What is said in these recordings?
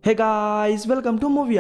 Hey guys, welcome to movie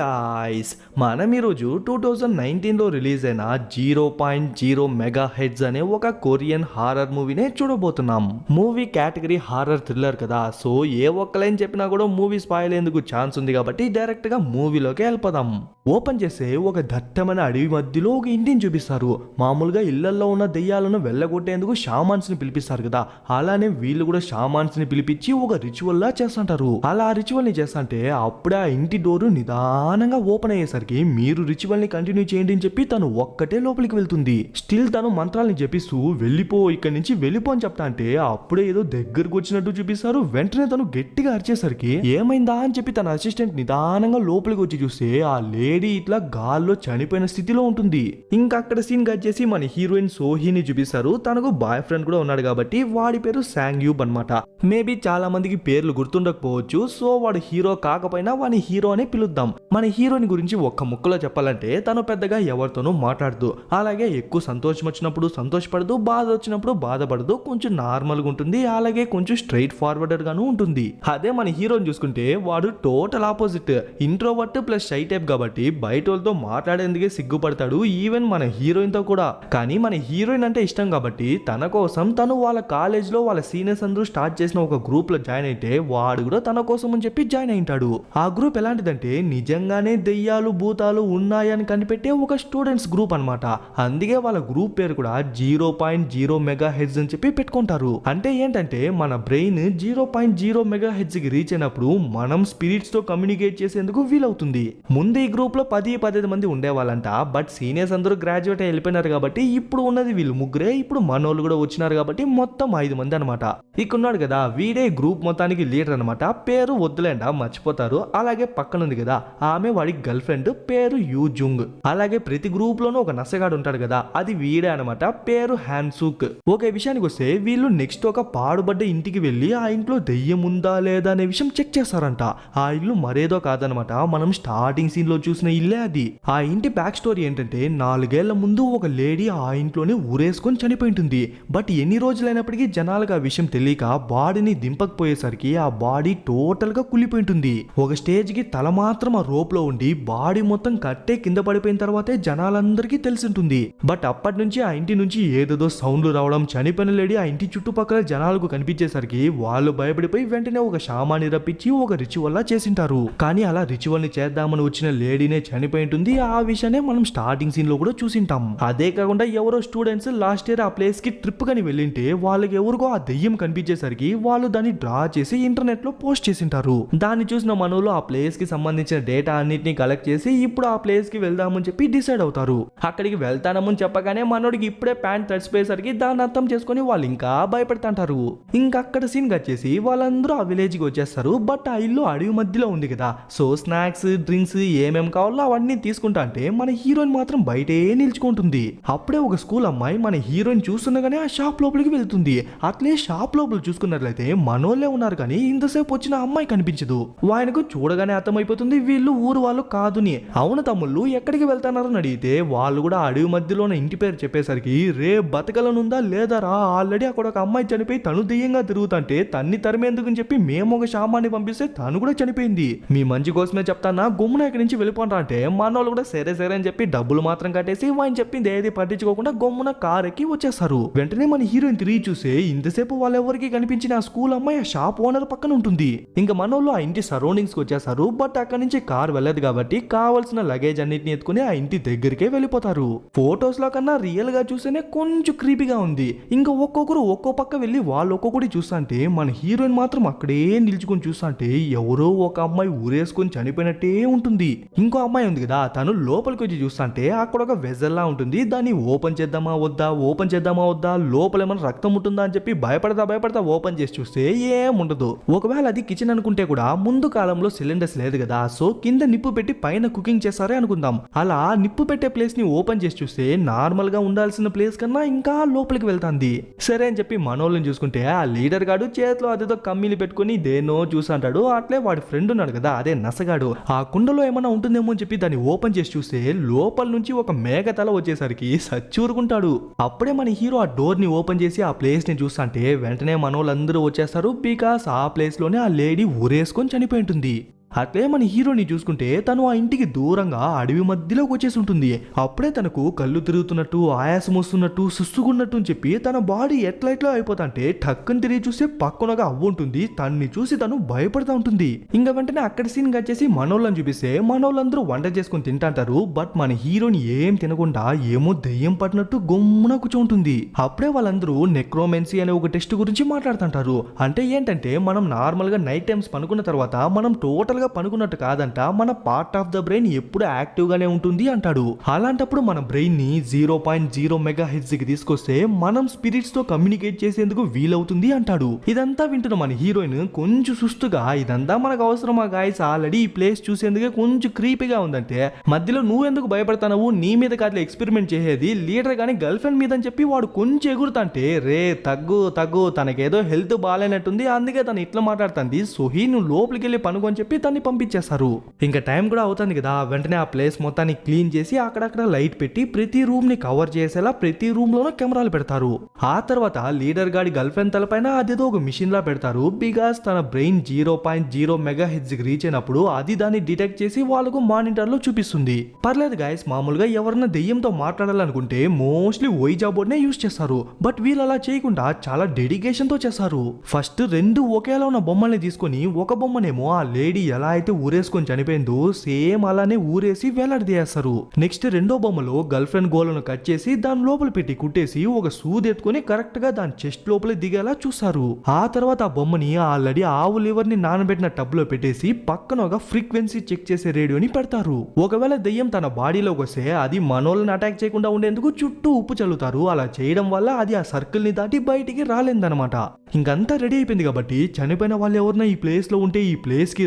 ice. మనం ఈరోజు 2019లో release అయిన 0.0 మెగా హెడ్స్ అనే ఒక కొరియన్ హారర్ మూవీనే చూడబోతున్నాం. మూవీ కేటగిరీ హారర్ థ్రిల్లర్ కదా, సో ఏ ఒక్క లైన్ చెప్పినా కూడా మూవీ స్పాయిల్ అయ్యేందుకు ఛాన్స్ ఉంది కాబట్టి డైరెక్ట్ గా మూవీలోకి వెళ్ళిపోదాం. ఓపెన్ చేసే ఒక దట్టమైన అడవి మధ్యలో ఒక ఇంటిని చూపిస్తారు. మామూలుగా ఇళ్లలో ఉన్న దెయ్యాలను వెళ్ళగొట్టేందుకు షామాన్స్ ని పిలిపిస్తారు కదా, అలానే వీళ్ళు కూడా షామాన్స్ ని పిలిపించి ఒక రిచువల్ లా చేస్తుంటారు. అలా రిచువల్ ని చేస్తుంటే అప్పుడే ఆ ఇంటి డోరు నిదానంగా ఓపెన్ అయ్యేసరికి మీరు రిచువల్ ని కంటిన్యూ చేయండి అని చెప్పి తను ఒక్కటే లోపలికి వెళ్తుంది. స్టిల్ తను మంత్రాలని చెప్పిస్తూ వెళ్ళిపో, ఇక్కడి నుంచి వెళ్ళిపో అని చెప్తా అంటే అప్పుడే ఏదో దగ్గరకు వచ్చినట్టు చూపిస్తారు. వెంటనే తను గట్టిగా అరిచేసరికి ఏమైందా అని చెప్పి తన అసిస్టెంట్ నిదానంగా లోపలికి వచ్చి చూస్తే ఆ లేడీ ఇట్లా గాల్లో చనిపోయిన స్థితిలో ఉంటుంది. ఇంకా అక్కడ సీన్ కట్ చేసి మన హీరోయిన్ సోహీని చూపిస్తారు. తనకు బాయ్ ఫ్రెండ్ కూడా ఉన్నాడు కాబట్టి వాడి పేరు సాంగ్యూబ్ అనమాట. మేబీ చాలా మందికి పేర్లు గుర్తుండకపోవచ్చు, సో వాడు హీరో కాకపోయినా వాని హీరో అనే పిలుద్దాం. మన హీరోయిన్ గురించి ఒక్క ముక్కలో చెప్పాలంటే తను పెద్దగా ఎవరితోనూ మాట్లాడదు, అలాగే ఎక్కువ సంతోషం వచ్చినప్పుడు సంతోషపడదు, బాధ వచ్చినప్పుడు బాధపడదు, కొంచెం నార్మల్ గా ఉంటుంది, అలాగే కొంచెం స్ట్రైట్ ఫార్వర్డెడ్ గాను ఉంటుంది. అదే మన హీరోని చూసుకుంటే వాడు total opposite, introvert plus shy type కాబట్టి బయట వాళ్ళతో మాట్లాడేందుకే సిగ్గుపడతాడు, ఈవెన్ మన హీరోయిన్ తో కూడా. కానీ మన హీరోయిన్ అంటే ఇష్టం కాబట్టి తన కోసం తను వాళ్ళ కాలేజ్ లో వాళ్ళ సీనియర్స్ అందరూ స్టార్ట్ చేసిన ఒక గ్రూప్ లో జాయిన్ అయితే వాడు కూడా తన కోసం అని చెప్పి జాయిన్ అయింటాడు. ఆ గ్రూప్ ఎలాంటిదంటే నిజంగానే దెయ్యాలు భూతాలు ఉన్నాయని కనిపెట్టే ఒక స్టూడెంట్స్ గ్రూప్ అనమాట. అందుకే వాళ్ళ గ్రూప్ పేరు కూడా 0.0 మెగా హెడ్స్ అని చెప్పి పెట్టుకుంటారు. అంటే ఏంటంటే మన బ్రెయిన్ 0.0 మెగా హెడ్స్ కి రీచ్ అయినప్పుడు మనం స్పిరిట్స్ తో కమ్యూనికేట్ చేసేందుకు వీలవుతుంది. ముందు ఈ గ్రూప్ లో 10-15 మంది ఉండేవాళ్ళంట, బట్ సీనియర్స్ అందరూ గ్రాడ్యుయేట్ వెళ్ళిపోయినారు కాబట్టి ఇప్పుడు ఉన్నది వీళ్ళు ముగ్గురే. ఇప్పుడు మనోళ్ళు కూడా వచ్చినారు కాబట్టి మొత్తం 5 మంది అనమాట. ఇక్కడున్నాడు కదా వీడే గ్రూప్ మొత్తానికి లీడర్ అనమాట. పేరు వద్దులేండ మర్చిపోతారు. అలాగే పక్కన ఉంది కదా ఆమె వాడి గర్ల్ ఫ్రెండ్, పేరు యూజుంగ్. అలాగే ప్రతి గ్రూప్ లోనూ ఒక నసగాడు ఉంటాడు కదా, అది వీడే అనమాట, పేరు హ్యాన్సూక్. ఓకే, విషయానికి వస్తే వీళ్ళు నెక్స్ట్ ఒక పాడుబడ్డ ఇంటికి వెళ్ళి ఆ ఇంట్లో దెయ్యం ఉందా లేదా అనే విషయం చెక్ చేస్తారంట. ఆ ఇల్లు మరేదో కాదనమాట, మనం స్టార్టింగ్ సీన్ లో చూసిన ఇల్లే అది. ఆ ఇంటి బ్యాక్ స్టోరీ ఏంటంటే 4 ఏళ్ల ముందు ఒక లేడీ ఆ ఇంట్లోనే ఊరేసుకొని చనిపోయింటుంది. బట్ ఎన్ని రోజులైనప్పటికీ జనాలకు ఆ విషయం తెలియక బాడీని దింపకపోయేసరికి ఆ బాడీ టోటల్ గా కుళ్ళిపోయింటుంది. ఒక స్టేజ్ కి తల మాత్రం ఆ రోప్ లో ఉండి బాడీ మొత్తం కట్టే కింద పడిపోయిన తర్వాతే జనాలందరికీ తెలిసింటుంది. బట్ అప్పటి నుంచి ఆ ఇంటి నుంచి ఏదేదో సౌండ్లు రావడం, చనిపోయిన లేడీ ఆ ఇంటి చుట్టుపక్కల జనాలకు కనిపించేసరికి వాళ్ళు భయపడిపోయి వెంటనే ఒక షామాని రప్పించి ఒక రిచువల్ లా చేసింటారు. కానీ అలా రిచువల్ ని చేద్దామని వచ్చిన లేడీనే చనిపోయి ఉంటుంది. ఆ విషయాన్ని మనం స్టార్టింగ్ సీన్ లో కూడా చూసింటాం. అదే కాకుండా ఎవరో స్టూడెంట్స్ లాస్ట్ ఇయర్ ఆ ప్లేస్ కి ట్రిప్ కని వెళ్ళింటే వాళ్ళకి ఎవరికో ఆ దెయ్యం కనిపించేసరికి వాళ్ళు దాన్ని డ్రా చేసి ఇంటర్నెట్ లో పోస్ట్ చేసింటారు. దాన్ని చూసిన మనోళ్ళు ఆ ప్లేస్ కి సంబంధించిన డేటా అన్నిటిని కలెక్ట్ చేసి ఇప్పుడు ఆ ప్లేస్ కి వెళ్దామని చెప్పి డిసైడ్ అవుతారు. అక్కడికి వెళ్తానమని చెప్పగానే మనోడికి ఇప్పుడే ప్యాంట్ తడిసిపోయేసరికి దాన్ని అర్థం చేసుకుని వాళ్ళు ఇంకా భయపడుతుంటారు. ఇంకా అక్కడ సీన్ వచ్చేసి వాళ్ళందరూ ఆ విలేజ్ కి వచ్చేస్తారు. బట్ ఆ ఇల్లు అడవి మధ్యలో ఉంది కదా, సో స్నాక్స్ డ్రింక్స్ ఏమేం కావాలో అవన్నీ తీసుకుంటా అంటే మన హీరోయిన్ మాత్రం బయటే నిల్చుకుంటుంది. అప్పుడే ఒక స్కూల్ అమ్మాయి మన హీరోయిన్ చూస్తుండగానే ఆ షాప్ లోపలికి వెళ్తుంది. అట్లే షాప్ లోపల చూసుకున్నట్లయితే మనోళ్ళే ఉన్నారు కానీ ఇంతసేపు వచ్చిన అమ్మాయి కనిపించదు. ఆయనకు చూడగానే అర్థమైపోతుంది వీళ్ళు ఊరు వాళ్ళు కాదుని. అవును తమ్ముళ్ళు ఎక్కడికి వెళ్తున్నారని అడిగితే వాళ్ళు కూడా అడవి మధ్యలోనే ఇంటి పేరు చెప్పేసరికి రే బతకలనుందా లేదరా, ఆల్రెడీ అక్కడ ఒక అమ్మాయి చనిపోయి తను దెయ్యంగా తిరుగుతుంటే తన్ని తరిమేందుకు అని చెప్పి మేము ఒక షామాన్ని పంపిస్తే తను కూడా చనిపోయింది. మీ మంచి కోసమే చెప్తానా, గుమ్మున ఇక్కడి నుంచి వెళ్ళిపోండి అంటే మనోళ్ళు కూడా సరే సరే అని చెప్పి డబ్బులు మాత్రం కట్టేసి ఆయన చెప్పింది ఏది పట్టించుకోకుండా గమ్మున కార్ ఎక్కి వచ్చేస్తారు. వెంటనే మన హీరోయిన్ తిరిగి చూసి ఇంతసేపు వాళ్ళెవరికి కనిపించిన ఆ స్కూల్ అమ్మాయి ఆ షాప్ ఓనర్ పక్కన ఉంటుంది. ఇంకా మనోళ్ళు ఆ ఇంటి సరౌండింగ్స్ కి వచ్చేసారు. బట్ అక్కడ నుంచి కార్ వెళ్ళదు కాబట్టి కావాల్సిన లగేజ్ అన్నిటిని ఎత్తుకుని ఆ ఇంటి దగ్గరికే వెళ్ళిపోతారు. ఫొటోస్ లో కన్నా రియల్ గా చూస్తేనే కొంచెం క్రీపీగా ఉంది. ఇంకా ఒక్కొక్కరు ఒక్కో పక్క వెళ్ళి వాళ్ళు ఒక్కొక్కటి చూస్తుంటే మన హీరోయిన్ మాత్రం అక్కడే నిల్చుకొని చూస్తుంటే ఎవరో ఒక అమ్మాయి ఊరేసుకొని చనిపోయినట్టే ఉంటుంది. ఇంకో అమ్మాయి ఉంది కదా, తను లోపలికి వచ్చి చూస్తుంటే అక్కడ ఒక వెజల్లా ఉంటుంది. దాన్ని ఓపెన్ చేద్దామా వద్దా, ఓపెన్ చేద్దామా వద్దా, లోపల ఏమైనా రక్తం ఉంటుందా అని చెప్పి భయపడతా ఓపెన్ చేసి చూస్తే ఏముండదు. ఒకవేళ అది కిచెన్ అనుకుంటే కూడా ముందు కాలంలో సిలిండర్స్ లేదు కదా, సో కింద నిప్పు పెట్టి పైన కుకింగ్ చేస్తారే అనుకుందాం. అలా నిప్పు పెట్టే ప్లేస్ ని ఓపెన్ చేసి చూస్తే నార్మల్ గా ఉండాల్సిన ప్లేస్ కన్నా ఇంకా లోపలికి వెళ్తాంది. సరే అని చెప్పి మనోళ్ళని చూసుకుంటే ఆ లీడర్ గాడు చేతిలో అదేదో కమ్మీలు పెట్టుకుని దేనో చూసంటాడు. అట్లే వాడి ఫ్రెండ్ ఉన్నాడు కదా, అదే నసగాడు, ఆ కుండలో ఏమన్నా ఉంటుందేమో అని చెప్పి దాన్ని ఓపెన్ చేసి చూస్తే లోపల నుంచి ఒక మేఘ తల వచ్చేసరికి సచ్చూరుకుంటాడు. అప్పుడే మన హీరో ఆ డోర్ ని ఓపెన్ చేసి ఆ ప్లేస్ ని చూస్తుంటే వెంటనే మనోళ్ళందరూ వచ్చేస్తారు. బికాస్ ఆ ప్లేస్ లోనే ఆ లేడీ ఊరేసుకొని చనిపోయి ఉంటుంది. అట్లే మన హీరోని చూసుకుంటే తను ఆ ఇంటికి దూరంగా అడవి మధ్యలోకి వచ్చేసి ఉంటుంది. అప్పుడే తనకు కళ్ళు తిరుగుతున్నట్టు, ఆయాసం వస్తున్నట్టు, సుస్తుగున్నట్టు అని చెప్పి తన బాడీ ఎట్లా అయిపోతాంటే టక్కుని తిరిగి చూస్తే పక్కనగా అవ్వు ఉంటుంది. తన్ని చూసి తను భయపడతా ఉంటుంది. ఇంకా వెంటనే అక్కడ సీన్ వచ్చేసి మనోళ్ళని చూపిస్తే మనోళ్ళందరూ వంట చేసుకుని తింటాంటారు. బట్ మన హీరోని ఏం తినకుండా ఏమో దెయ్యం పట్టినట్టు గమ్మున కూర్చుంటుంది. అప్పుడే వాళ్ళందరూ నెక్రోమెన్సీ అనే ఒక టెస్ట్ గురించి మాట్లాడుతుంటారు. అంటే ఏంటంటే మనం నార్మల్ గా నైట్ టైమ్స్ పనుకున్న తర్వాత మనం టోటల్ గా పనుకున్నట్టు కాదంట, మన పార్ట్ ఆఫ్ ద బ్రెయిన్ ఎప్పుడు యాక్టివ్ గానే ఉంటుంది అంటాడు. అలాంటప్పుడు మన బ్రెయిన్ ని 0.0 మెగాహెర్ట్జ్ కి తీసుకొస్తే మనం స్పిరిట్స్ తో కమ్యూనికేట్ చేసేందుకు వీలవుతుంది అంటాడు. ఇదంతా వింటున్న మన హీరోయిన్ కొంచెం సుస్తుగా, ఇదంతా మనకు అవసరమా గాయస్, ఆల్రెడీ ఈ ప్లేస్ చూసేందుకే కొంచెం క్రీపీగా ఉందంటే మధ్యలో నువ్వెందుకు భయపడతావు, నీ మీద కాదు ఎక్స్పెరిమెంట్ చేసేది లీడర్ గానీ గర్ల్ ఫ్రెండ్ మీద అని చెప్పి వాడు కొంచెం ఎగురుతాంటే రే తగ్గు తనకేదో హెల్త్ బాగాలేనట్టుంది, అందుకే తను ఇట్లా మాట్లాడుతుంది, సోహి నువ్వు లోపలికి వెళ్ళి పనుకొని చెప్పి తన్ని పంపించేస్తారు. ఇంకా టైం కూడా అవుతుంది కదా, వెంటనే ఆ ప్లేస్ మొత్తాన్ని క్లీన్ చేసి అక్కడక్కడ లైట్ పెట్టి ప్రతి రూమ్ ని కవర్ చేసేలా ప్రతి రూమ్ లోనూ కెమెరాలు పెడతారు. ఆ తర్వాత లీడర్ గాడి గర్ల్ ఫ్రెండ్ తలపైన అదేదో ఒక మిషన్ లా పెడతారు. బికాస్ తన బ్రెయిన్ 0.0 మెగాహెర్ట్జ్ కి రీచ్ అయినప్పుడు అది దాన్ని డిటెక్ట్ చేసి వాళ్ళకు మానిటర్ లో చూపిస్తుంది. పర్లేదు గాయస్, మామూలుగా ఎవరన్నా దెయ్యంతో మాట్లాడాలనుకుంటే మోస్ట్లీ ఓయిజా బోర్డ్ నే యూజ్ చేస్తారు. బట్ వీళ్ళు అలా చేయకుండా చాలా డెడికేషన్ తో చేస్తారు. ఫస్ట్ రెండు ఒకేలా ఉన్న బొమ్మల్ని తీసుకొని ఒక బొమ్మనేమో ఆ లేడీ ఎలా అయితే ఊరేసుకొని చనిపోయిందో సేమ్ అలానే ఊరేసి వేలాడదీయేస్తారు. నెక్స్ట్ రెండో బొమ్మలో గర్ల్ ఫ్రెండ్ గోలను కట్ చేసి దాని లోపల పెట్టి కుట్టేసి ఒక సూది ఎత్తుకొని కరెక్ట్ గా దాని చెస్ట్ లోపల దిగేలా చూస్తారు. ఆ తర్వాత ఆ బొమ్మని ఆల్రెడీ ఆవు లివర్ ని నానబెట్టిన టబ్ లో పెట్టేసి పక్కన ఒక ఫ్రీక్వెన్సీ చెక్ చేసే రేడియోని పెడతారు. ఒకవేళ దెయ్యం తన బాడీలోకి వస్తే అది మనోళ్ళని అటాక్ చేయకుండా ఉండేందుకు చుట్టూ ఉప్పు చల్లుతారు. అలా చేయడం వల్ల అది ఆ సర్కిల్ ని దాటి బయటికి రాలేదన్నమాట. ఇంకంతా రెడీ అయిపోయింది కాబట్టి చనిపోయిన వాళ్ళు ఎవరన్నా ఈ ప్లేస్ లో ఉంటే ఈ ప్లేస్ కి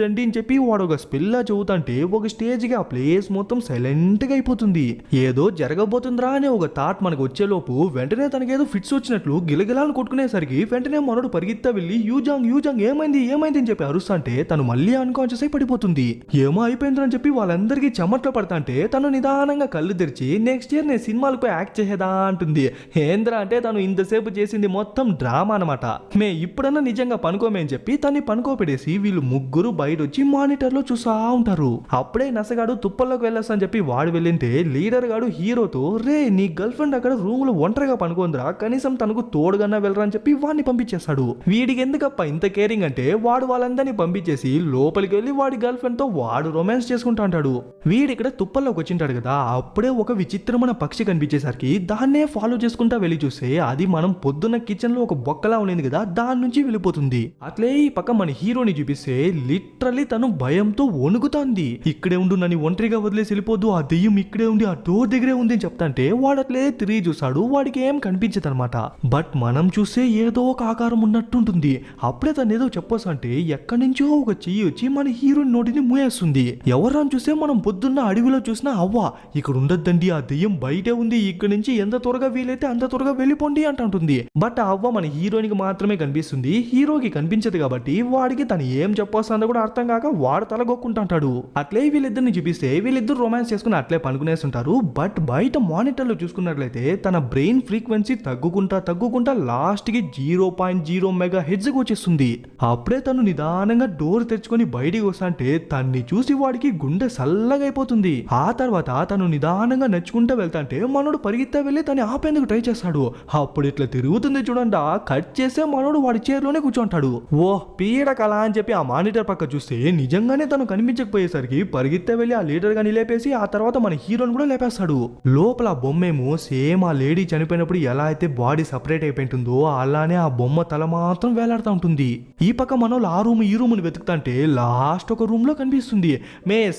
రండి అని చెప్పి వాడు ఒక స్పెల్లా చదువుతుంటే ఒక స్టేజ్ కి ఆ ప్లేస్ మొత్తం సైలెంట్ గా అయిపోతుంది. ఏదో జరగబోతుందిరా అనే ఒక థాట్ మనకు వచ్చేలోపు వెంటనే తనకేదో ఫిట్స్ వచ్చినట్లు గిలగిలాలను కొట్టుకునేసరికి వెంటనే మనోడు పరిగెత్తా వెళ్ళి యూజాంగ్ ఏమైంది అని చెప్పి అరుస్తుంటే తను మళ్ళీ అన్కాన్షియస్ అయి పడిపోతుంది. ఏమో అయిపోయిందని చెప్పి వాళ్ళందరికీ చెమట్లో పడతాంటే తను నిదానంగా కళ్ళు తెరిచి నెక్స్ట్ ఇయర్ నేను సినిమాలకు యాక్ట్ చేసేదా అంటుంది. ఏంద్రా అంటే తను ఇంతసేపు చేసింది మొత్తం డ్రామా అనమాట. మే ఇప్పుడన్నా నిజంగా పనుకోమే అని చెప్పి తన్ని పనుకోపెట్టేసి వీళ్ళు ముగ్గురు బయట వచ్చి మానిటర్ లో చూసా ఉంటారు. అప్పుడే నసగాడు తుప్పల్లోకి వెళ్ళొస్తా అని చెప్పి వాడు వెళ్ళింటే లీడర్ గాడు హీరోతో రే నీ గర్ల్ ఫ్రెండ్ అక్కడ రూమ్ లో ఒంటరిగా పనుకోందిరా, కనీసం తనకు తోడుగన్నా వెళ్ళరా అని చెప్పి వాడిని పంపించేస్తాడు. వీడికి ఎందుకప్ప ఇంత కేరింగ్ అంటే వాడు వాళ్ళందరినీ పంపించేసి లోపలికి వెళ్ళి వాడి గర్ల్ ఫ్రెండ్ తో వాడు రొమాన్స్ చేసుకుంటా అంటాడు. వీడి ఇక్కడ తుప్పల్లోకి వచ్చింటాడు కదా, అప్పుడే ఒక విచిత్రమైన పక్షి కనిపించేసరికి దాన్నే ఫాలో చేసుకుంటా వెళ్ళి చూస్తే అది మనం పొద్దున్న కిచెన్ లో ఒక బొక్కలా ఉండేది కదా, దాని నుంచి వెళ్ళిపోతుంది. అట్లే ఈ పక్క మన హీరోని చూపిస్తే లిటరల్లీ తను భయంతో వణుకుతాంది. ఇక్కడే ఉండు, నన్ను ఒంటరిగా వదిలేసి వెళ్ళిపోద్దు, ఆ దెయ్యం ఇక్కడే ఉంది, ఆ డోర్ దగ్గరే ఉంది అని చెప్తాంటే వాడు అట్లే తిరిగి చూస్తాడు. వాడికి ఏం కనిపించదు అనమాట. బట్ మనం చూస్తే ఏదో ఒక ఆకారం ఉన్నట్టుంటుంది. అప్పుడే తను ఏదో చెప్పొస్తంటే ఎక్కడి నుంచో ఒక చెయ్యి వచ్చి మన హీరోని నోటిని మూయేస్తుంది. ఎవరని చూస్తే మనం పొద్దున్న అడవిలో చూసినా అవ్వ ఇక్కడ ఉండొద్దండి, ఆ దెయ్యం బయటే ఉంది, ఇక్కడ నుంచి ఎంత త్వరగా వీలైతే అంత త్వరగా వెళ్ళిపోండి అంటుంది. బట్ ఆ అవ్వ మన హీరోనికి మాత్రమే కనిపిస్తుంది, హీరోకి కనిపించదు కాబట్టి వాడికి తను ఏం చెప్పొస్తుందో కూడా అర్థం కాక వాడు తలగొక్కుంటాడు. అట్లే వీళ్ళిద్దరిని చూపిస్తే వీళ్ళిద్దరు రొమాన్స్ చేసుకుని అట్లే పనుకునేస్తుంటారు. బట్ బయట మానిటర్ లో చూసుకున్నట్లయితే తన బ్రెయిన్ ఫ్రీక్వెన్సీ తగ్గుకుంటా లాస్ట్ కి 0.0 మెగా హెడ్జ్ వచ్చేస్తుంది. అప్పుడే తను నిదానంగా డోర్ తెరుచుకొని బయటికి వస్తాంటే తన్ని చూసి వాడికి గుండె సల్లగా అయిపోతుంది. ఆ తర్వాత తను నిదానంగా నడుచుకుంటూ వెళ్తాంటే మనోడు పరిగెత్తా వెళ్ళి తను ఆపేందుకు ట్రై చేస్తాడు. అప్పుడు ఇట్లా తిరుగుతుంది చూడండి, కట్ చేసే మనోడు వాడి చైర్లోనే కూర్చుంటాడు. ఓ పీడ కళ అని చెప్పి ఆ మానిటర్ పక్క చూస్తే నిజంగానే తను కనిపించకపోయేసరికి పరిగెత్తా వెళ్ళి ఆ లీడర్ గాని లేపేసి ఆ తర్వాత మన హీరోని కూడా లేపేస్తాడు. లోపల ఆ బొమ్మేమో సేమ్ ఆ లేడీ చనిపోయినప్పుడు ఎలా అయితే బాడీ సపరేట్ అయిపోయింటుందో అలానే ఆ బొమ్మ తల మాత్రం వేలాడుతూ ఉంటుంది. ఈ పక్క మనం ఆ రూమ్ ఈ రూమ్ ని వెతుకుతాంటే లాస్ట్ ఒక రూమ్ లో కనిపిస్తుంది.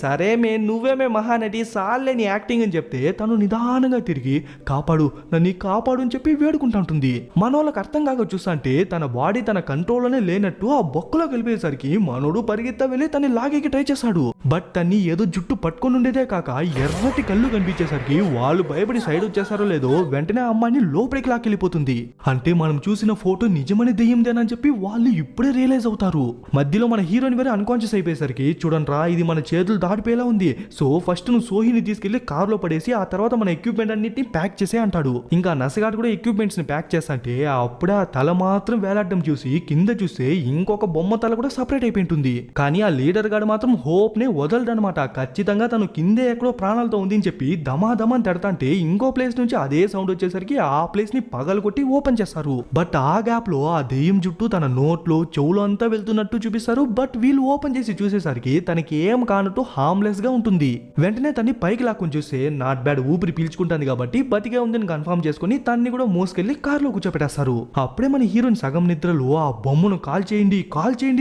సరే నువ్వేమే మహానటి సాల్లే నీ యాక్టింగ్ అని చెప్తే తను నిదానంగా తిరిగి కాపాడు అని చెప్పి వేడుకుంటా ఉంటుంది. మనోళ్ళకి అర్థం కాక చూస్తాంటే తన బాడీ తన కంట్రోల్లోనే లేనట్టు ఆ బొక్కలోకి వెళ్ళిపోయేసరికి మనోడు పరిగెత్తా వెళ్ళి తన్ని లాగేకి ట్రై చేశాడు. బట్ తన్ని ఏదో జుట్టు పట్టుకొని ఉండేదే కాక ఎర్రటి కళ్ళు కనిపించేసరికి వాళ్ళు భయపడి సైడ్ వచ్చేసారో లేదో వెంటనే ఆ అమ్మాయిని లోపలికి లాకెళ్ళిపోతుంది. అంటే మనం చూసిన ఫోటో నిజమని దెయ్యందేనని చెప్పి వాళ్ళు ఇప్పుడే రియలైజ్ అవుతారు. మధ్యలో మన హీరోయిన్ వేరే అన్కాన్షియస్ అయిపోయేసరికి చూడండిరా ఇది మన చేతులు దాటిపోయేలా ఉంది, సో ఫస్ట్ నువ్వు సోహిని తీసుకెళ్లి కారులో పడేసి ఆ తర్వాత మన ఎక్విప్మెంట్ అన్నిటిని ప్యాక్ చేసే అంటాడు. ఇంకా నసగాడు కూడా ఎక్విప్మెంట్స్ ని ప్యాక్ చేస్తా అంటే అప్పుడే ఆ తల మాత్రం వేలాడడం చూసి కింద చూస్తే ఇంకొక బొమ్మ తల కూడా సపరేట్ అయిపోయింటుంది. కానీ ఆ లీడర్ గాడు మాత్రం హోప్ నే వదలడనమాట. ఖచ్చితంగా తను కిందే ఎక్కడో ప్రాణాలతో ఉంది అని చెప్పి దమాదమని తడతాంటే ఇంకో ప్లేస్ నుంచి అదే సౌండ్ వచ్చేసరికి ఆ ప్లేస్ ని పగలగొట్టి ఓపెన్ చేస్తారు. బట్ ఆ గ్యాప్ లో ఆ దెయ్యం జుట్టు తన నోట్లో చెవులో అంతా వెళ్తున్నట్టు చూపిస్తారు. బట్ వీళ్ళు ఓపెన్ చేసి చూసేసరికి తనకి ఏం కానట్టు హార్మ్లెస్ గా ఉంటుంది. వెంటనే తన్ని పైకి లాక్కుని చూస్తే నాట్ బ్యాడ్ ఊపిరి పీల్చుకుంటుంది కాబట్టి బతికే ఉందని కన్ఫర్మ్ చేసుకుని తన్ని కూడా మోసుకెళ్లి కార్లో కూర్చోపెట్టేస్తారు. అప్పుడే మన హీరోయిన్ సగం నిద్రలో ఆ బొమ్మను కాల్ చేయండి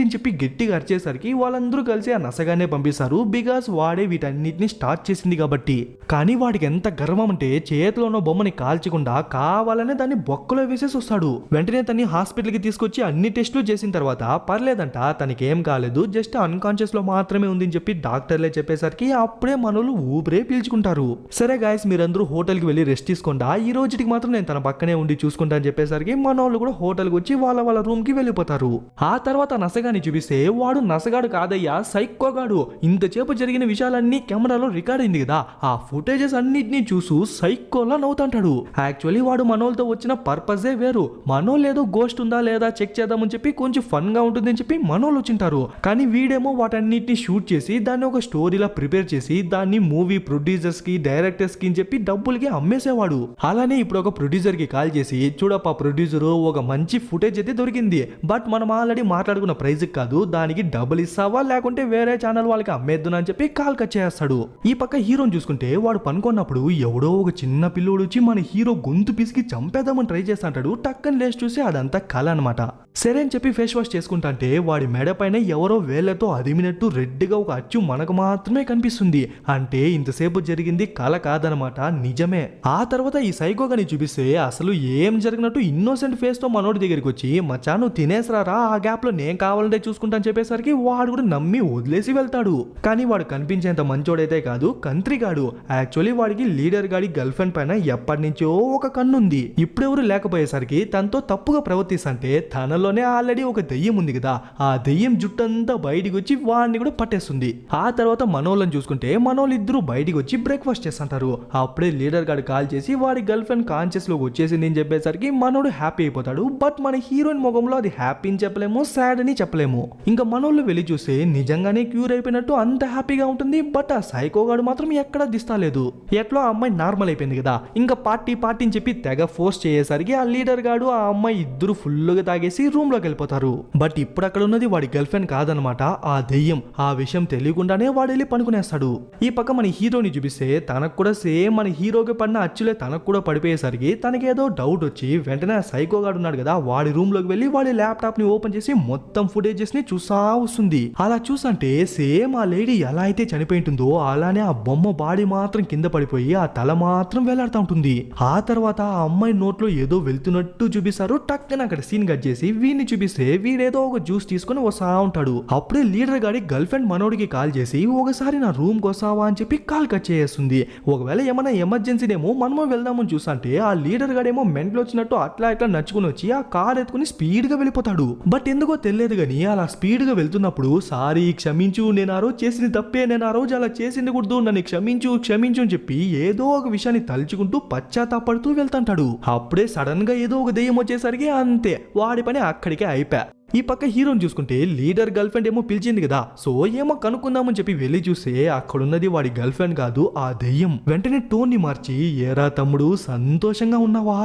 అని చెప్పి గట్టిగా అరిచేసరికి వాళ్ళందరూ కలిసి ఆ నసగానే పంపిస్తారు. బికాస్ వాడే వీటన్నిటిని స్టార్ట్ చేసింది కాబట్టి. కానీ వాడికి ఎంత గర్వం అంటే చేతిలో ఉన్న బొమ్మని కాల్చకుండా కావాలనే దాన్ని బొక్కలో వేసేసి వస్తాడు. వెంటనే తన్ని హాస్పిటల్ కి తీసుకొచ్చి అన్ని టెస్టులు చేసిన తర్వాత పర్లేదంట, తనకి ఏం కాలేదు, జస్ట్ అన్కాన్షియస్ లో మాత్రమే ఉంది అని చెప్పి డాక్టర్లే చెప్పేసరికి అప్పుడే మనోళ్ళు ఊపిరే పీల్చుకుంటారు. సరే గాయస్, మీరందరూ హోటల్ కి వెళ్ళి రెస్ట్ తీసుకోండా, ఈ రోజుకి మాత్రం నేను తన పక్కనే ఉండి చూసుకుంటా అని చెప్పేసరికి మనోళ్ళు కూడా హోటల్ కి వచ్చి వాళ్ళ రూమ్ కి వెళ్ళిపోతారు. ఆ తర్వాత నసగాని చూపిస్తే వాడు నసగాడు కాదయ్యా, సైకోగాడు. ఇంతసేపు జరిగిన విషయాలన్నీ కెమెరాలో రికార్డ్ అయింది కదా, ఆ ఫుటేజెస్ అన్నిటినీ చూసు సైకోలా నవ్వుతాంటాడు. యాక్చువల్లీ వాడు మనోళ్ళతో వచ్చిన పర్పజే వేరు. మనోళ్ళు ఏదో గోస్ట్ ఉందా లేదా చెక్ చేద్దామని చెప్పి కొంచెం ఫన్ గా ఉంటుంది అని చెప్పి మనోళ్ళు వచ్చింటారు. కానీ వీడేమో వాటన్నిటిని షూట్ చేసి దాన్ని ఒక స్టోరీలా ప్రిపేర్ చేసి దాన్ని మూవీ ప్రొడ్యూసర్స్ కి డైరెక్టర్స్ కి అని చెప్పి డబ్బులకి అమ్మేసేవాడు. అలానే ఇప్పుడు ఒక ప్రొడ్యూసర్ కి కాల్ చేసి, చూడప్ప ప్రొడ్యూసర్, ఒక మంచి ఫుటేజ్ అయితే దొరికింది, బట్ మనం ఆల్రెడీ మాట్లాడుకున్న ప్రైజ్ కాదు, దానికి డబ్బులు ఇస్తావా లేకుంటే వేరే ఛానల్ వాళ్ళకి అమ్మేద్దునా అని చెప్పి కాల్ కట్ చేస్తాడు. ఈ పక్క హీరోని చూసుకుంటే వాడు పనుకున్నప్పుడు ఎవడో ఒక చిన్న పిల్లోడు వచ్చి మన హీరో గొంతు పిసికి చంపేద్దామని ట్రై చేస్తాంటాడు. టక్కని లేచి చూసి అదంతా కళ అనమాట. సరే అని చెప్పి ఫేస్ వాష్ చేసుకుంటాంటే వాడి మెడ పైన ఎవరో వేళ్లతో అదిమినట్టు రెడ్గా ఒక అచ్చు మనకు మాత్రమే కనిపిస్తుంది. అంటే ఇంతసేపు జరిగింది కళ కాదనమాట, నిజమే. ఆ తర్వాత ఈ సైకోగాని చూపిస్తే అసలు ఏం జరిగినట్టు ఇన్నోసెంట్ ఫేస్ తో మనోడి దగ్గరికి వచ్చి, మచ్చా నువ్వు తినేసరారా, ఆ గ్యాప్ లో నేను కావాలంటే చూసుకుంటా అని చెప్పేసరికి వాడు కూడా నమ్మి వదిలేసి వెళ్తాడు. కానీ వాడు కనిపించేంత మంచోడైతే కాదు, కంత్రిగాడు. యాక్చువల్లీ వాడికి లీడర్ గాడి గర్ల్ ఫ్రెండ్ పైన ఎప్పటి నుంచో ఒక కన్నుంది. ఇప్పుడెవరు లేకపోయేసరికి తనతో తప్పుగా ప్రవర్తిస్తుంటే తనలోనే ఆల్రెడీ ఒక దెయ్యం ఉంది కదా, ఆ దెయ్యం జుట్టంతా బయటికి వచ్చి వాడిని కూడా పట్టేస్తుంది. ఆ తర్వాత మనోళ్ళని చూసుకుంటే మనోళ్ళిద్దరూ బయటికి వచ్చి బ్రేక్ఫాస్ట్ చేస్తుంటారు. అప్పుడే లీడర్ గాడు కాల్ చేసి వాడి గర్ల్ ఫ్రెండ్ కాన్షియస్ లోకి వచ్చేసింది అని చెప్పేసరికి మనోడు హ్యాపీ అయిపోతాడు. బట్ మన హీరోయిన్ ముఖంలో అది హ్యాపీ అని చెప్పలేము, సాడ్ అని చెప్పలేము. ఇంకా మనోళ్ళు వెళ్ళి చూస్తే నిజంగానే క్యూర్ అయిపోయినట్టు అంత హ్యాపీగా ఉంటుంది. బట్ ఆ సైకోగాడు మాత్రం ఎక్కడా దిస్తాలేదు. ఎట్లా ఆ అమ్మాయి నార్మల్ అయిపోయింది కదా, ఇంకా పార్టీ అని చెప్పి తెగ ఫోర్స్ చేసేసరికి ఆ లీడర్ గాడు ఆ అమ్మాయి ఇద్దరు ఫుల్గా తాగేసి రూమ్ లోకి వెళ్ళిపోతారు. బట్ ఇప్పుడు అక్కడ ఉన్నది వాడి గర్ల్ ఫ్రెండ్ కాదనమాట, ఆ దెయ్యం. ఆ విషయం తెలియకుండానే వాడు వెళ్ళి పనుకునేస్తాడు. ఈ పక్క మన హీరోని చూపిస్తే తనకు కూడా సేమ్ మన హీరోకి పడిన అచ్చులే తనకు కూడా పడిపోయేసరికి తనకేదో డౌట్ వచ్చి వెంటనే ఆ సైకోగాడు ఉన్నాడు కదా, వాడి రూమ్ లోకి వెళ్ళి వాడి ల్యాప్టాప్ ని ఓపెన్ చేసి మొత్తం ఫుటేజెస్ ని చూసా వస్తుంది. అలా చూసంటే సేమ్ ఆ లేడీ ఎలా అయితే చనిపోయింటుందో అలానే ఆ బొమ్మ బాడీ మాత్రం కింద పడిపోయి ఆ తల మాత్రం వేలాడుతూ ఉంటుంది. ఆ తర్వాత ఆ అమ్మాయి నోట్లో ఏదో వెళ్తున్నట్టు చూపిస్తారు. టక్కన అక్కడ సీన్ కట్ చేసి వీడిని చూపిస్తే వీడేదో ఒక జ్యూస్ తీసుకుని వస్తా ఉంటాడు. అప్పుడే లీడర్ గాడి గర్ల్ ఫ్రెండ్ మనోడికి కాల్ చేసి ఒకసారి నా రూమ్ కి వస్తావా అని చెప్పి కాల్ కట్ చేస్తుంది. ఒకవేళ ఏమైనా ఎమర్జెన్సీనేమో మనమో వెళ్దామని చూసంటే ఆ లీడర్ గాడేమో మెంటల్ వచ్చినట్టు అట్లా ఇట్లా నచ్చుకుని వచ్చి ఆ కార్ ఎత్తుకుని స్పీడ్ గా వెళ్ళిపోతాడు. బట్ ఎందుకో తెలియదు గానీ అలా స్పీడ్ గా వెళ్తున్నప్పుడు సారీ క్షమించు, నేను ఆ రోజు చేసింది తప్పే, నేను ఆ రోజు అలా చేసింది కూడదు, నన్ను క్షమించు అని చెప్పి ఏదో ఒక విషయాన్ని తలుచుకుంటూ పశ్చాత్తాపడుతూ వెళ్తుంటాడు. అప్పుడే సడన్ గా ఏదో ఒక దెయ్యం వచ్చేసరికి అంతే, వాడి పని అక్కడికే అయిపోయా. ఈ పక్క హీరోని చూసుకుంటే లీడర్ గర్ల్ ఫ్రెండ్ ఏమో పిలిచింది కదా, సో ఏమో కనుక్కుందామని చెప్పి వెళ్ళి చూస్తే అక్కడున్నది వాడి గర్ల్ ఫ్రెండ్ కాదు, ఆ దెయ్యం. వెంటనే టోన్ ని మార్చి, ఏరా తమ్ముడు సంతోషంగా ఉన్నావా,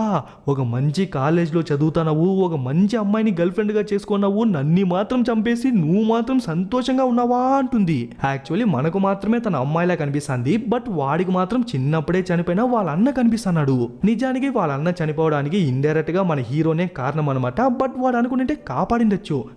ఒక మంచి కాలేజ్ లో చదువుతానవు, ఒక మంచి అమ్మాయిని గర్ల్ ఫ్రెండ్ గా చేసుకున్నావు, నన్ను మాత్రం చంపేసి నువ్వు మాత్రం సంతోషంగా ఉన్నావా అంటుంది. యాక్చువల్లీ మనకు మాత్రమే తన అమ్మాయిలా కనిపిస్తుంది, బట్ వాడికి మాత్రం చిన్నప్పుడే చనిపోయిన వాళ్ళ అన్న కనిపిస్తున్నాడు. నిజానికి వాళ్ళ అన్న చనిపోవడానికి ఇండైరెక్ట్ గా మన హీరోనే కారణం అనమాట. బట్ వాడు అనుకుంటే కాపాడింది,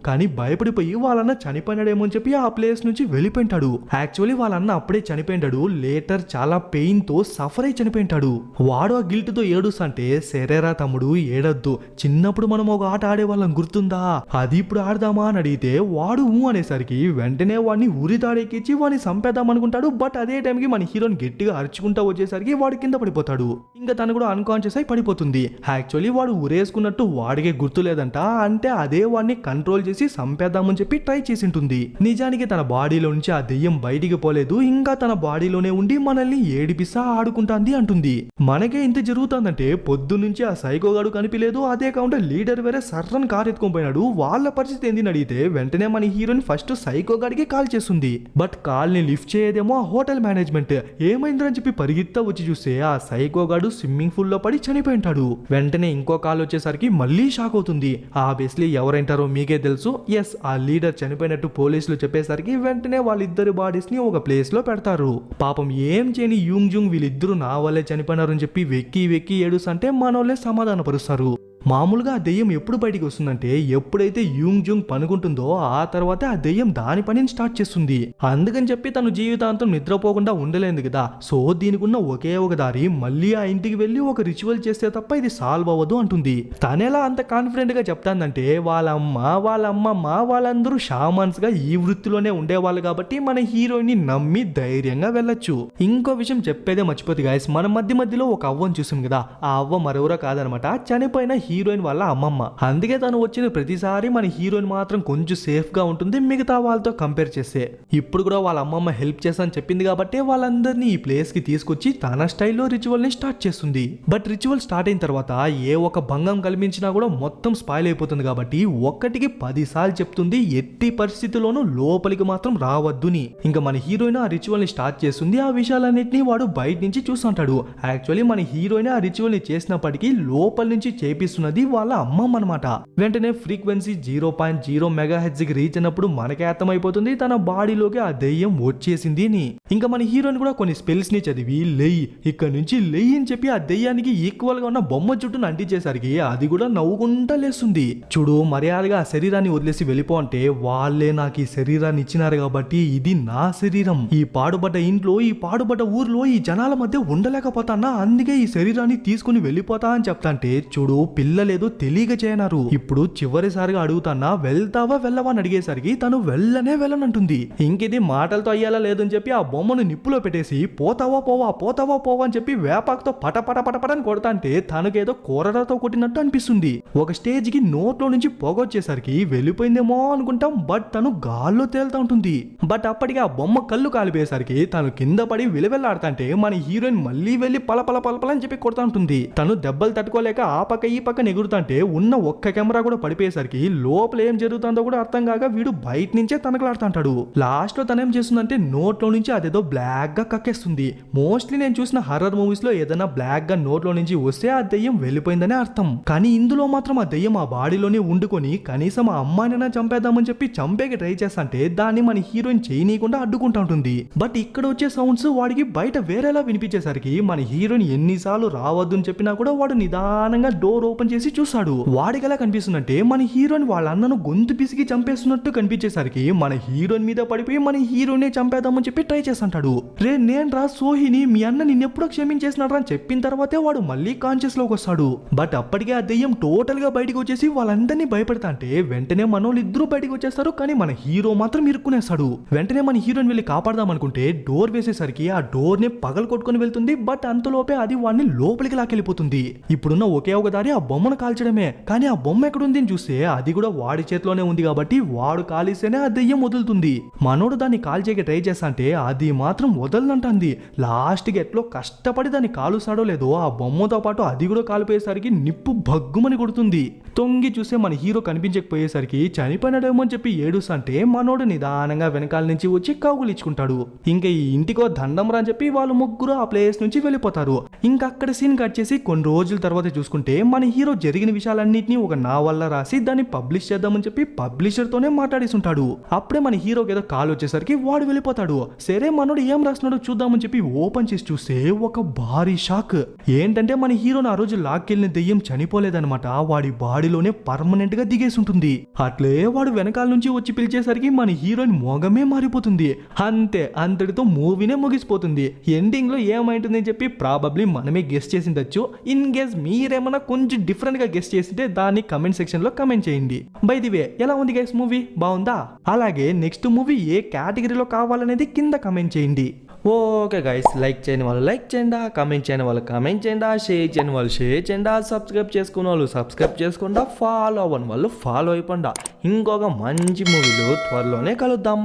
కానీ భయపడిపోయి వాళ్ళన్న చనిపోయినాడేమో అని చెప్పి ఆ ప్లేస్ నుంచి వెళ్ళిపోయింటాడు. యాక్చువల్లీ వాళ్ళన్న అప్పుడే చనిపోయింటాడు, లేటర్ చాలా పెయిన్ తో సఫర్ అయి చనిపోయింటాడు. వాడు ఆ గిల్ట్ తో ఏడుస్తుంటే, సరేరా తమ్ముడు ఏడొద్దు, చిన్నప్పుడు మనం ఒక ఆట ఆడేవాళ్ళం గుర్తుందా, అది ఇప్పుడు ఆడదామా అని అడిగితే వాడు అనేసరికి వెంటనే వాడిని ఉరి తాడెక్కించి వాడిని చంపేద్దాం అనుకుంటాడు. బట్ అదే టైంకి మన హీరోని గట్టిగా అరుచుకుంటా వచ్చేసరికి వాడు కింద పడిపోతాడు. ఇంకా తను కూడా అన్కాన్షియస్ అయి పడిపోతుంది. యాక్చువల్లీ వాడు ఉరేసుకున్నట్టు వాడికే గుర్తు లేదంట, అంటే అదే వాడిని కంట్రోల్ చేసి చంపేద్దామని చెప్పి ట్రై చేసి ఉంటుంది. నిజానికి తన బాడీలో నుంచి ఆ దెయ్యం బయటికి పోలేదు, ఇంకా తన బాడీలోనే ఉండి మనల్ని ఏడిపిస్తా ఆడుకుంటాంది అంటుంది. మనకే ఇంత జరుగుతుందంటే పొద్దున్నుంచి ఆ సైకోగాడు కనిపించలేదు, అదే కాకుండా లీడర్ వేరే సర్రన్ కార్ ఎత్తుకొని పోయినాడు. వాళ్ళ పరిస్థితి ఏంది అడిగితే వెంటనే మన హీరోయిన్ ఫస్ట్ సైకోగాడికి కాల్ చేస్తుంది. బట్ కాల్ ని లిఫ్ట్ చేయదేమో ఆ హోటల్ మేనేజ్మెంట్. ఏమైందని చెప్పి పరిగెత్తా వచ్చి చూస్తే ఆ సైకోగాడు స్విమ్మింగ్ పూల్ లో పడి చనిపోయింటాడు. వెంటనే ఇంకో కాల్ వచ్చేసరికి మళ్ళీ షాక్ అవుతుంది. ఆబ్వియస్లీ ఎవరైంటారో మీకే తెలుసు. ఎస్, ఆ లీడర్ చనిపోయినట్టు పోలీసులు చెప్పేసరికి వెంటనే వాళ్ళిద్దరి బాడీస్ ని ఒక ప్లేస్ లో పెడతారు. పాపం ఏం చేయని యూంగ్ జుంగ్ వీళ్ళిద్దరూ నా వల్లే చనిపోయినారని చెప్పి వెక్కి వెక్కి ఏడుస్తుంటే మనోళ్ళే సమాధాన పరుస్తారు. మామూలుగా ఆ దెయ్యం ఎప్పుడు బయటికి వస్తుందంటే ఎప్పుడైతే యూంగ్ జుంగ్ పనుకుంటుందో ఆ తర్వాత ఆ దెయ్యం దాని పనిని స్టార్ట్ చేస్తుంది. అందుకని చెప్పి తను జీవితాంతం నిద్రపోకుండా ఉండలేదు కదా. సో దీనికి ఉన్న ఒకే ఒక దారి మళ్ళీ ఆ ఇంటికి వెళ్ళి ఒక రిచువల్ చేస్తే తప్ప ఇది సాల్వ్ అవ్వదు అంటుంది. తనేలా అంత కాన్ఫిడెంట్ గా చెప్తాందంటే వాళ్ళ అమ్మ, వాళ్ళ అమ్మమ్మ వాళ్ళందరూ షామాన్స్ గా ఈ వృత్తిలోనే ఉండేవాళ్ళు కాబట్టి మన హీరోయిన్ ని నమ్మి ధైర్యంగా వెళ్ళొచ్చు. ఇంకో విషయం చెప్పేదే మర్చిపోతుంది గాయస్, మన మధ్యలో ఒక అవ్వని చూసాం కదా. ఆ అవ్వ మరెవరో కాదనమాట, చనిపోయిన హీరోయిన్ వాళ్ళ అమ్మమ్మ. అందుకే తను వచ్చిన ప్రతిసారి మన హీరోయిన్ మాత్రం కొంచెం సేఫ్ గా ఉంటుంది మిగతా వాళ్ళతో కంపేర్ చేస్తే. ఇప్పుడు కూడా వాళ్ళ అమ్మమ్మ హెల్ప్ చేస్తానని చెప్పింది కాబట్టి వాళ్ళందరినీ ఈ ప్లేస్ కి తీసుకొచ్చి తన స్టైల్లో రిచువల్ ని స్టార్ట్ చేస్తుంది. బట్ రిచువల్ స్టార్ట్ అయిన తర్వాత ఏ ఒక భంగం కల్పించినా కూడా మొత్తం స్పాయిల్ అయిపోతుంది కాబట్టి ఒక్కటికి 10 సార్లు చెప్తుంది ఎట్టి పరిస్థితుల్లోనూ లోపలికి మాత్రం రావద్దుని. ఇంకా మన హీరోయిన్ ఆ రిచువల్ ని స్టార్ట్ చేస్తుంది. ఆ విషయాలన్నింటినీ వాడు బయట నుంచి చూస్తుంటాడు. యాక్చువల్లీ మన హీరోయిన్ ఆ రిచువల్ ని చేసినప్పటికీ లోపల నుంచి చేపిస్తున్నది వాళ్ళ అమ్మమ్మ అనమాట. వెంటనే ఫ్రీక్వెన్సీ 0.0 మెగాహెర్ట్జ్ కి రీచ్ అయినప్పుడు మనకే అర్థమైపోతుంది తన బాడీలోకి ఆ దెయ్యం వచ్చేసింది అని. ఇంకా మన హీరోయిన్ కూడా కొన్ని స్పెల్స్ ని చదివి లెయ్, ఇక్కడ నుంచి లెయ్ అని చెప్పి ఆ దెయ్యానికి ఈక్వల్ గా ఉన్న బొమ్మ చుట్టూ అంటించేసరికి అది కూడా నవ్వుకుంటా లేస్తుంది. చూడు, మర్యాదగా ఆ శరీరాన్ని వదిలేసి వెళ్ళిపో అంటే వాళ్ళే నాకు ఈ శరీరాన్ని ఇచ్చినారు కాబట్టి ఇది నా శరీరం. ఈ పాడుబడ్డ ఇంట్లో, ఈ పాడుబడ్డ ఊర్లో ఈ జనాల మధ్య ఉండలేకపోతానా, అందుకే ఈ శరీరాన్ని తీసుకుని వెళ్ళిపోతా అని చెప్తాంటే చూడు పిల్లలేదో తెలియక చేయనారు. ఇప్పుడు చివరిసారిగా అడుగుతానా వెళ్తావా వెళ్ళవా అని అడిగేసరికి తను వెళ్ళనంటుంది. ఇంకిది మాటలతో అయ్యేలా లేదని చెప్పి ఆ బొమ్మను నిప్పులో పెట్టేసి పోతావా పోవా అని చెప్పి వేపాకుతో పటపటని కొడతాంటే తనకేదో కూరతో కొట్టినట్టు అనిపిస్తుంది. ఒక స్టేజ్ కి నోట్లో నుంచి పొగొచ్చేసరికి వెళ్ళిపోయిందేమో అనుకుంటాం, బట్ తను గాల్లో తేలుతా ఉంటుంది. బట్ అప్పటికి ఆ బొమ్మ కళ్ళు కాలిపోయేసరికి తను కింద పడి విలవెల్లాడుతుంటే మన హీరోయిన్ మళ్ళీ వెళ్ళి పలపల అని చెప్పి కొడతా ఉంటుంది. తను దెబ్బలు తట్టుకోలేక ఆ పక్క ఈ పక్కన ఎగురుతుంటే ఉన్న ఒక్క కెమెరా కూడా పడిపోయేసరికి లోపల ఏం జరుగుతుందో కూడా అర్థం కాక వీడు బయట నుంచే తనకలాడుతుంటాడు. లాస్ట్ లో తనేం చేస్తుందంటే నోట్లో నుంచి అదేదో బ్లాక్ గా కక్కేస్తుంది. మోస్ట్లీ నేను చూసిన హర్రర్ మూవీస్ లో ఏదైనా బ్లాక్ గా నోట్లో నుంచి వస్తే ఆ దెయ్యం వెళ్ళిపోయిందనే అర్థం. కానీ ఇందులో మాత్రం ఆ దెయ్యం ఆ బాడీలోనే ఉండుకొని కనీసం ఆ అమ్మాయినైనా చంపేద్దామని చెప్పి చంపేకి ట్రై చేస్తాంటే దాన్ని మన హీరోయిన్ చేయనీయకుండా అడ్డుకుంటా ఉంటుంది. బట్ ఇక్కడ వచ్చే సౌండ్స్ వాడికి బయట వేరేలా వినిపించేసరికి మన హీరోయిన్ ఎన్నిసార్లు రావద్దు అని చెప్పినా కూడా వాడు నిదానంగా డోర్ ఓపెన్ చేసి చూస్తాడు. వాడికి ఎలా కనిపిస్తుందంటే మన హీరోయిన్ వాళ్ళ అన్నను గొంతు పిసికి చంపేస్తున్నట్టు కనిపించేసరికి మన హీరోయిన్ మీద పడిపోయి మన హీరోయిన్ చంపేద్దామని చెప్పి ట్రై చేస్తుంటాడు. రే నేను రా సోహిని, మీ అన్న నిన్నెప్పుడో క్షమించేసినాడు అని చెప్పిన తర్వాతే వాడు మళ్ళీ కాన్షియస్ లోకి వస్తాడు. బట్ అప్పటికే ఆ దెయ్యం టోటల్ గా బయటకు వచ్చేసి వాళ్ళందరినీ భయపెడతా అంటే వెంటనే మనోళ్ళు ఇద్దరు బయటకు వచ్చేస్తారు. కానీ మన హీరో మాత్రం ఇరుక్కునేస్తాడు. వెంటనే మన హీరోయిన్ వెళ్ళి కాపాడదాం అనుకుంటే డోర్ వేసేసరికి ఆ డోర్ ని పగలు కొట్టుకుని వెళ్తుంది. బట్ అంతలోపే అది వాడిని లోపలికి లాకెళ్ళిపోతుంది. ఇప్పుడున్న ఒకే ఒక దారి ఆ బొమ్మను కాల్చడమే. కానీ ఆ బొమ్మ ఎక్కడుంది అని చూస్తే అది కూడా వాడి చేతిలోనే ఉంది కాబట్టి వాడు కాలిస్తేనే ఆ దెయ్యం వదులుతుంది. మనోడు దాన్ని కాల్చేకి ట్రై చేస్తా అంటే అది మాత్రం వదలనంటుంది. లాస్ట్ కి ఎట్లో కష్టపడి దాన్ని కాలుస్తాడో లేదో ఆ బొమ్మతో పాటు అది కూడా కాలిపోయేసరికి నిప్పు భగ్గుమని కొడుతుంది. తొంగి చూస్తే మన హీరో కనిపించకపోయేసరికి చనిపోయినాడేమో అని చెప్పి ఏడుస్తుంటే మనోడు నిదానంగా వెనకాల నుంచి వచ్చి కౌగులించుకుంటాడు. ఇంకా ఈ ఇంటికో దండం రా అని చెప్పి వాళ్ళు ముగ్గురు ఆ ప్లేస్ నుంచి వెళ్ళిపోతారు. ఇంకా అక్కడ సీన్ కట్ చేసి కొన్ని రోజుల తర్వాత చూసుకుంటే మన హీరో జరిగిన విషయాలన్నింటినీ ఒక నావల్ల రాసి దాన్ని పబ్లిష్ చేద్దామని చెప్పి పబ్లిషర్ తోనే మాట్లాడేసుంటాడు. అప్పుడే మన హీరోకి ఏదో కాల్ వచ్చేసరికి వాడు వెళ్ళిపోతాడు. సరే మనోడు ఏం రాస్తున్నాడో చూద్దామని చెప్పి ఓపెన్ చేసి చూస్తే ఒక భారీ షాక్. ఏంటంటే మన హీరోని ఆ రోజు లాక్కెళ్ళిన దెయ్యం చనిపోలేదన్నమాట. వాడి బాడీలోనే పర్మనెంట్ గా దిగేసి ఉంటుంది. అట్లే వాడు వెనకాల నుంచి వచ్చి పిలిచేసరికి మన హీరోయిన్ మొగమే మారిపోతుంది. అంతే, అంతటితో మూవీనే ముగిసిపోతుంది. ఎండింగ్ లో ఏమైంటుంది అని చెప్పి ప్రాబబ్లీ మనమే గెస్ చేసిందచ్చు. ఇన్ కేస్ మీరేమన్నా కొంచెం డిఫరెంట్ గా గెస్ చేసింటే దాన్ని కమెంట్ సెక్షన్ లో కమెంట్ చేయండి. బై ది వే, ఎలా ఉంది గైస్ మూవీ? బాగుందా? అలాగే నెక్స్ట్ మూవీ ఏ కేటగిరీలో కావాలనేది కింద కమెంట్ చేయండి. ఓకే గైస్, లైక్ చేయని వాళ్ళు లైక్ చేయండి, కామెంట్ చేయని వాళ్ళు కామెంట్ చేయండి, షేర్ చేయని వాళ్ళు షేర్ చేయండి, సబ్స్క్రైబ్ చేసుకున్న వాళ్ళు సబ్స్క్రైబ్ చేసుకుండా, ఫాలో అవ్వని వాళ్ళు ఫాలో అయిపోండి. ఇంకొక మంచి మూవీలో త్వరలోనే కలుద్దాం.